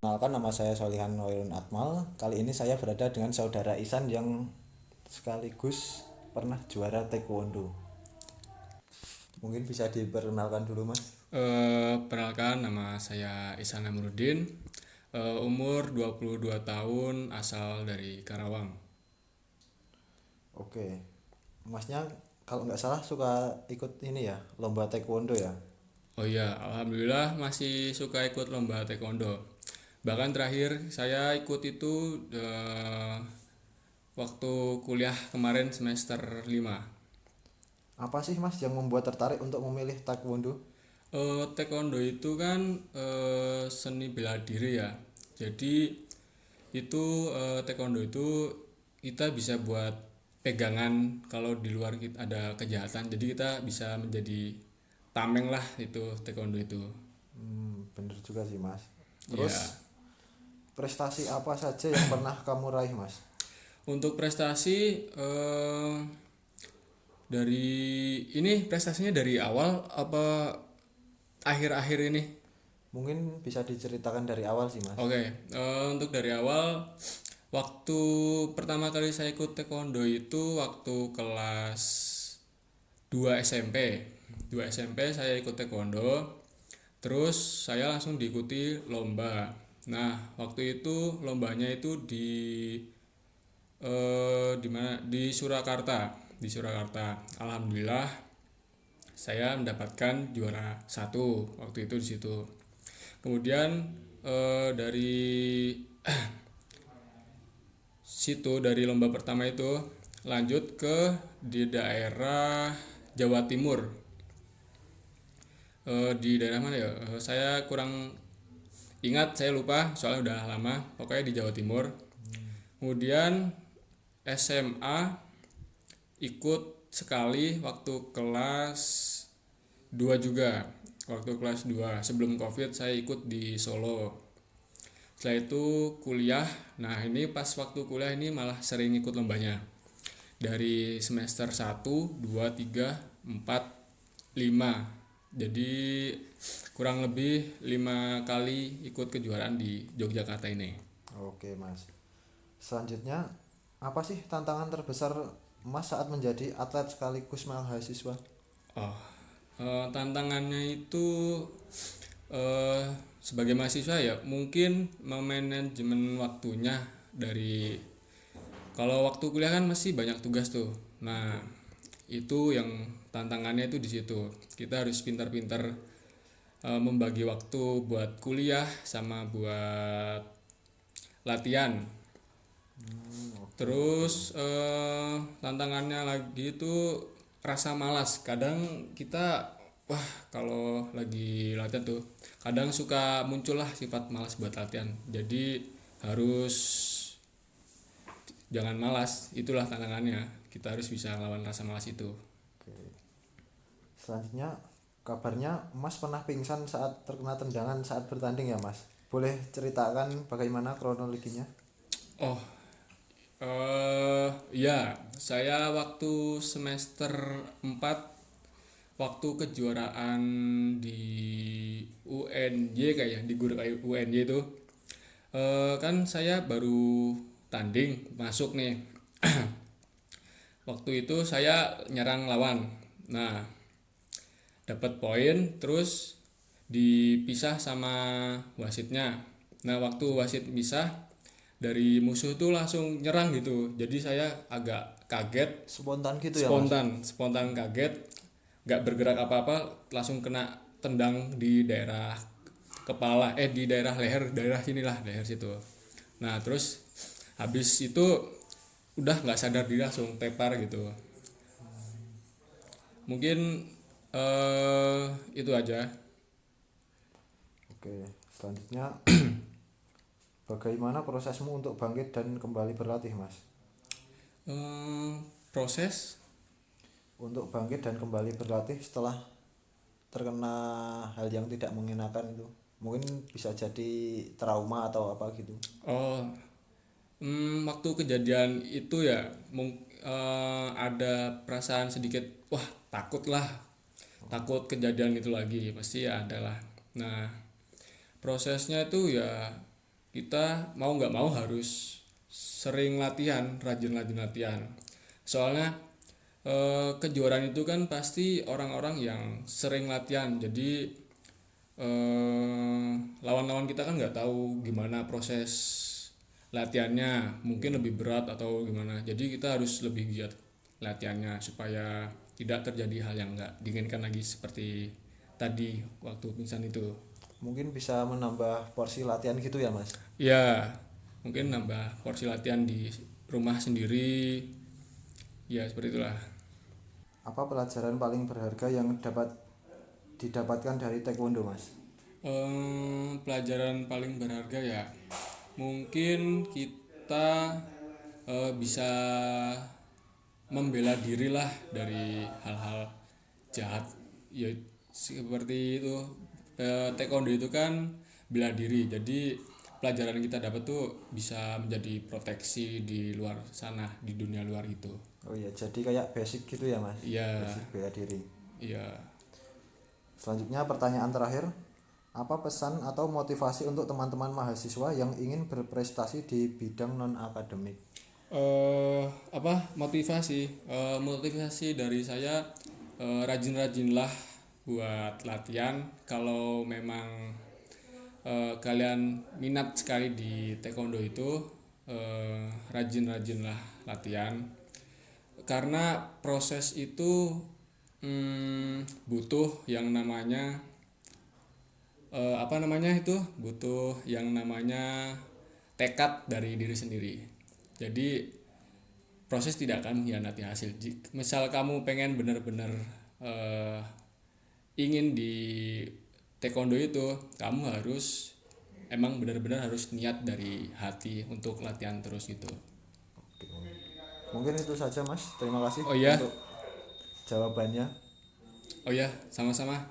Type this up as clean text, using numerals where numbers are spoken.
Kenalkan, nama saya Solihan Wairun Akmal. Kali ini saya berada dengan saudara Isan yang sekaligus pernah juara taekwondo. Mungkin bisa diperkenalkan dulu, Mas. Perkenalkan, nama saya Ihsan Amrudin, umur 22 tahun, asal dari Karawang. Oke. Masnya kalau nggak salah suka ikut ini ya, lomba taekwondo ya. Oh iya, alhamdulillah masih suka ikut lomba taekwondo. Bahkan terakhir saya ikut itu waktu kuliah kemarin semester 5. Apa sih, Mas, yang membuat tertarik untuk memilih taekwondo? Taekwondo itu kan seni bela diri ya. Jadi itu taekwondo itu kita bisa buat pegangan kalau di luar kita ada kejahatan. Jadi kita bisa menjadi tameng lah itu taekwondo itu. Bener juga sih, Mas. Ya, Terus prestasi apa saja yang pernah kamu raih, Mas? untuk prestasi dari ini prestasinya dari awal apa akhir-akhir ini? Mungkin bisa diceritakan dari awal sih, Mas. Oke, untuk dari awal, waktu pertama kali saya ikut taekwondo itu waktu kelas 2 SMP. 2 SMP saya ikut taekwondo, terus saya langsung diikuti lomba. Nah, waktu itu lombanya itu di mana? Di Surakarta. Di Surakarta. Alhamdulillah saya mendapatkan juara satu waktu itu di situ. Kemudian dari situ dari lomba pertama itu lanjut ke di daerah Jawa Timur. Di daerah mana ya? Saya kurang ingat, saya lupa soalnya udah lama. Pokoknya di Jawa Timur. Kemudian SMA ikut sekali waktu kelas 2 juga. Waktu kelas 2 sebelum Covid saya ikut di Solo. Setelah itu kuliah. Nah, ini pas waktu kuliah ini malah sering ikut lombanya. Dari semester 1, 2, 3, 4, 5. Jadi kurang lebih 5 kali ikut kejuaraan di Yogyakarta ini. Oke, Mas. Selanjutnya, apa sih tantangan terbesar Mas saat menjadi atlet sekaligus mahasiswa? Oh, tantangannya itu eh, sebagai mahasiswa ya mungkin memanajemen waktunya. Dari kalau waktu kuliah kan masih banyak tugas tuh. Nah, itu yang tantangannya itu di situ. Kita harus pintar-pintar membagi waktu buat kuliah sama buat latihan. Oke, oke. Terus tantangannya lagi itu rasa malas. Kadang kita wah kalau lagi latihan tuh kadang suka muncullah sifat malas buat latihan. Jadi harus jangan malas. Itulah tantangannya. Kita harus bisa lawan rasa malas itu. Selanjutnya, kabarnya Mas pernah pingsan saat terkena tendangan saat bertanding ya, Mas? Boleh ceritakan bagaimana kronologinya? Oh, ya, saya waktu semester 4 waktu kejuaraan di UNY kayak di guru kayak UNY itu kan saya baru tanding masuk nih. Waktu itu saya nyerang lawan. Nah, dapat poin terus dipisah sama wasitnya. Nah, waktu wasit pisah dari musuh tuh langsung nyerang gitu. Jadi saya agak kaget, Spontan gitu ya, Mas? spontan kaget, nggak bergerak apa-apa, langsung kena tendang di daerah kepala, di daerah leher, daerah sinilah, leher situ. Nah, terus habis itu udah nggak sadar diri langsung tepar gitu. Mungkin itu aja. Oke, selanjutnya, bagaimana prosesmu untuk bangkit dan kembali berlatih, Mas? Eh, Proses. Untuk bangkit dan kembali berlatih setelah terkena hal yang tidak mengenakan itu. Mungkin bisa jadi trauma atau apa gitu. Oh, waktu kejadian itu ya ada perasaan sedikit wah takut lah, takut kejadian itu lagi pasti ya ada lah. Nah, prosesnya itu ya kita mau nggak mau harus sering latihan, rajin latihan. Soalnya kejuaraan itu kan pasti orang-orang yang sering latihan. Jadi lawan-lawan kita kan nggak tahu gimana proses latihannya, mungkin lebih berat atau gimana. Jadi kita harus lebih giat latihannya supaya tidak terjadi hal yang nggak diinginkan lagi seperti tadi waktu pingsan itu. Mungkin bisa menambah porsi latihan gitu ya Mas. Ya, mungkin nambah porsi latihan di rumah sendiri. Ya, seperti itulah. Apa pelajaran paling berharga yang dapat didapatkan dari taekwondo Mas? Pelajaran paling berharga ya, mungkin kita bisa membela diri lah dari hal-hal jahat. Ya, seperti itu. Taekwondo itu kan bela diri. Jadi pelajaran yang kita dapat tuh bisa menjadi proteksi di luar sana, di dunia luar itu. Oh iya, jadi kayak basic gitu ya Mas. Iya, Basic bela diri. iya. Selanjutnya pertanyaan terakhir. Apa pesan atau motivasi untuk teman-teman mahasiswa yang ingin berprestasi di bidang non-akademik? Motivasi dari saya, rajin-rajinlah buat latihan. Kalau memang kalian minat sekali di taekwondo itu, rajin-rajinlah latihan karena proses itu butuh yang namanya butuh yang namanya tekad dari diri sendiri. Jadi proses tidak akan mengkhianati hasil. Misal kamu pengen benar-benar ingin di taekwondo itu, kamu harus emang benar-benar harus niat dari hati untuk latihan terus gitu. Mungkin itu saja Mas. Terima kasih Oh ya, untuk jawabannya. oh ya, sama-sama.